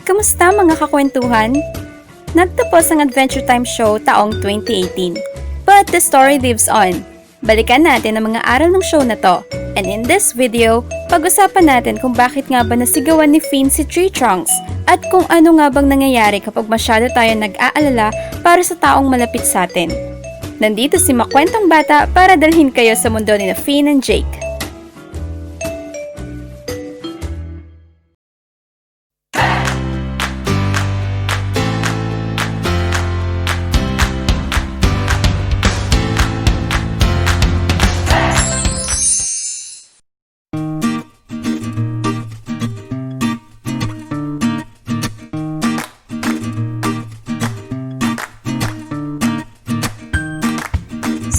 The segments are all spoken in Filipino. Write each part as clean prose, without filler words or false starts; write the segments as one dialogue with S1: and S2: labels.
S1: Kamusta mga kakwentuhan? Nagtapos ang Adventure Time show taong 2018. But the story lives on. Balikan natin ang mga aral ng show na to. And in this video, pag-usapan natin kung bakit nga ba nasigawan ni Finn si Tree Trunks at kung ano nga bang nangyayari kapag masyado tayo nag-aalala para sa taong malapit sa atin. Nandito si Makwentong Bata para dalhin kayo sa mundo ni Finn and Jake.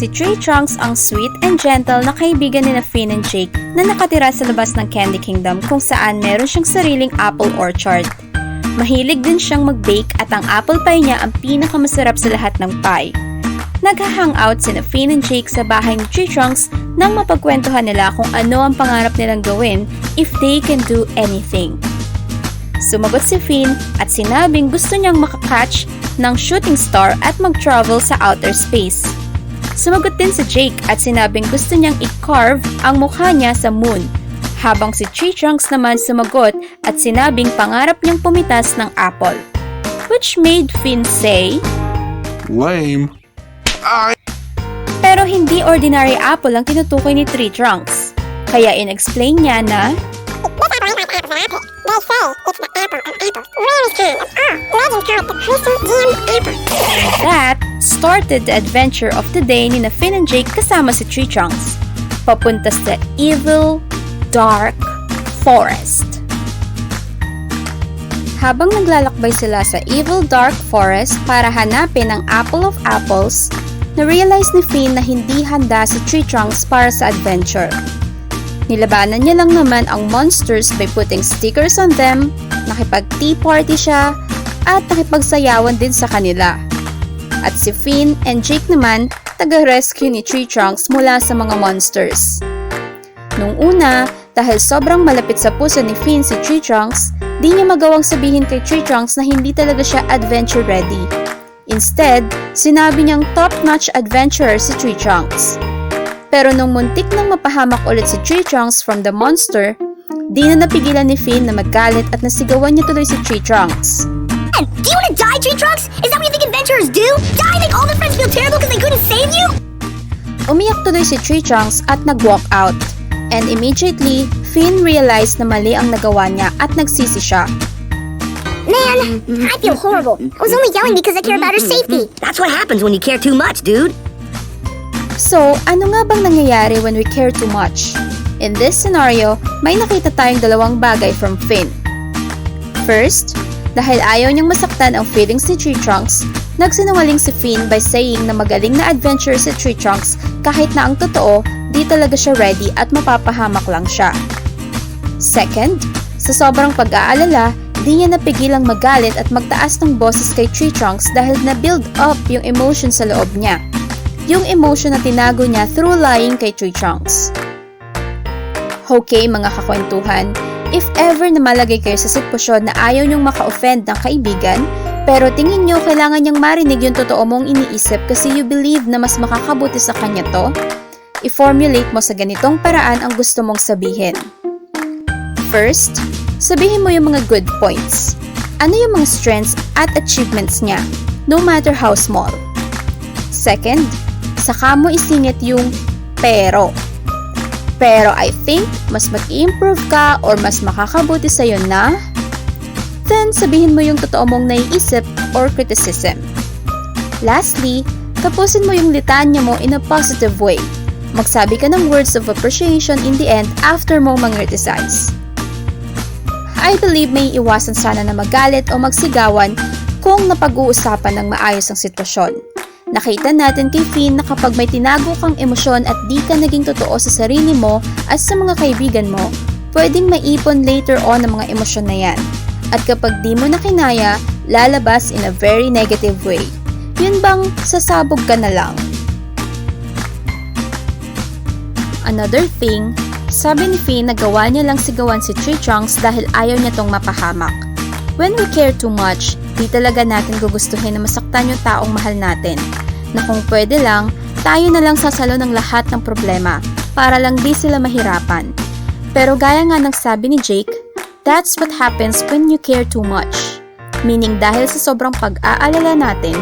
S1: Si Tree Trunks ang sweet and gentle na kaibigan ni Finn and Jake na nakatira sa labas ng Candy Kingdom kung saan meron siyang sariling apple orchard. Mahilig din siyang mag-bake at ang apple pie niya ang pinakamasarap sa lahat ng pie. Nagha-hangout sina Finn and Jake sa bahay ni Tree Trunks nang mapagkwentuhan nila kung ano ang pangarap nilang gawin if they can do anything. Sumagot si Finn at sinabing gusto niyang makakatch ng shooting star at mag-travel sa outer space. Sumagot din si Jake at sinabing gusto niyang i-carve ang mukha niya sa moon, habang si Tree Trunks naman sumagot at sinabing pangarap niyang pumitas ng apple. Which made Finn say,
S2: Lame.
S1: Pero hindi ordinary apple ang tinutukoy ni Tree Trunks. Kaya in-explain niya na, that started the adventure of the day ni Finn and Jake kasama si Tree Trunks, papunta sa Evil Dark Forest. Habang naglalakbay sila sa Evil Dark Forest para hanapin ang Apple of Apples, na-realize ni Finn na hindi handa si Tree Trunks para sa adventure. Nilabanan niya lang naman ang monsters by putting stickers on them, nakipag-tea party siya, at nakipagsayawan din sa kanila. At si Finn and Jake naman, taga-rescue ni Tree Trunks mula sa mga monsters. Nung una, dahil sobrang malapit sa puso ni Finn si Tree Trunks, di niya magawang sabihin kay Tree Trunks na hindi talaga siya adventure ready. Instead, sinabi niyang top-notch adventurer si Tree Trunks. Pero nung muntik nang mapahamak ulit si Tree Trunks from the monster, di na napigilan ni Finn na magalit at nasigawan niya tuloy si Tree Trunks.
S3: Do you want to die, Tree Trunks? Is that what you think adventurers do? Die and make all their friends feel terrible because they couldn't save you?
S1: Umiyak tuloy si Tree Trunks at nag-walk out. And immediately, Finn realized na mali ang nagawa niya at nagsisi siya.
S3: Man, I feel horrible. I was only yelling because I care about her safety.
S4: That's what happens when you care too much, dude.
S1: So, ano nga bang nangyayari when we care too much? In this scenario, may nakita tayong dalawang bagay from Finn. First, dahil ayaw niyang masaktan ang feelings ni Tree Trunks, nagsinungaling si Finn by saying na magaling na adventurer si Tree Trunks kahit na ang totoo, di talaga siya ready at mapapahamak lang siya. Second, sa sobrang pag-aalala, di niya napigilang magalit at magtaas ng boses kay Tree Trunks dahil na-build up yung emotion sa loob niya. Yung emotion na tinago niya through lying kay Tree Trunks. Okay mga kakwentuhan, if ever na malagay kayo sa sitwasyon na ayaw niyong maka-offend ng kaibigan, pero tingin niyo kailangan niyang marinig yung totoo mong iniisip kasi you believe na mas makakabuti sa kanya to, i-formulate mo sa ganitong paraan ang gusto mong sabihin. First, sabihin mo yung mga good points. Ano yung mga strengths at achievements niya, no matter how small. Second, saka mo isingit yung pero. Pero I think mas mag-i-improve ka or mas makakabuti sa'yo na. Then, sabihin mo yung totoo mong naiisip or criticism. Lastly, tapusin mo yung litanya mo in a positive way. Magsabi ka ng words of appreciation in the end after mo mang-criticize. I believe may iwasan sana na magalit o magsigawan kung napag-uusapan ng maayos ang sitwasyon. Nakita natin kay Finn na kapag may tinago kang emosyon at di ka naging totoo sa sarili mo at sa mga kaibigan mo, pwedeng maipon later on ang mga emosyon na yan. At kapag di mo na kinaya, lalabas in a very negative way. Yun bang sasabog ka na lang? Another thing, sabi ni Finn na gawa niya lang sigawan si Tree Trunks dahil ayaw niya tong mapahamak. When we care too much, di talaga natin gugustuhin na masaktan yung taong mahal natin. Na kung pwede lang, tayo na lang sasalo ng lahat ng problema para lang di sila mahirapan. Pero gaya nga ng sabi ni Jake, that's what happens when you care too much. Meaning dahil sa sobrang pag-aalala natin,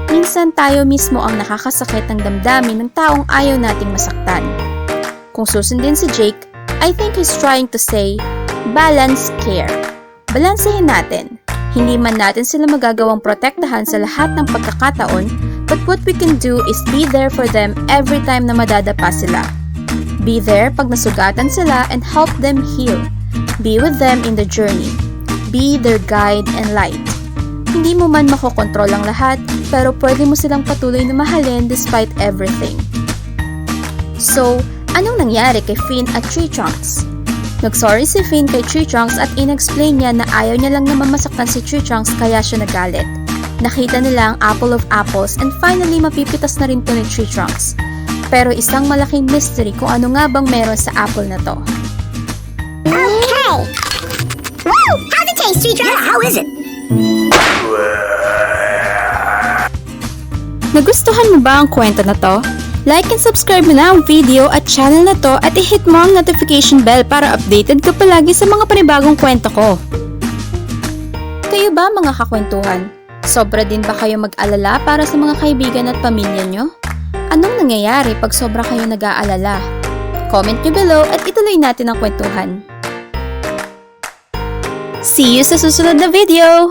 S1: minsan tayo mismo ang nakakasakit ng damdamin ng taong ayaw nating masaktan. Kung susundin si Jake, I think he's trying to say, balance care. Balansehin natin. Hindi man natin sila magagawang protektahan sa lahat ng pagkakataon, but what we can do is be there for them every time na madadapa sila. Be there pag nasugatan sila and help them heal. Be with them in the journey. Be their guide and light. Hindi mo man makokontrol ang lahat, pero pwede mo silang patuloy na mahalin despite everything. So, anong nangyari kay Finn at Tree Trunks? Nagsorry si Finn kay Tree Trunks at inexplain niya na ayaw niya lang naman masaktan si Tree Trunks kaya siya nagalit. Nakita nila ang apple of apples and finally mapipitas na rin to ni Tree Trunks. Pero isang malaking mystery kung ano nga bang meron sa apple na to.
S3: Okay. Woo! How's it taste, Tree Trunks?
S4: Yeah, how is it?
S1: Nagustuhan mo ba ang kwento na to? Like and subscribe mo na ang video at channel na to at i-hit mo ang notification bell para updated ka palagi sa mga panibagong kwento ko. Kayo ba mga kakwentuhan? Sobra din ba kayo mag-alala para sa mga kaibigan at pamilya nyo? Anong nangyayari pag sobra kayo nag-aalala? Comment nyo below at ituloy natin ang kwentuhan. See you sa susunod na video!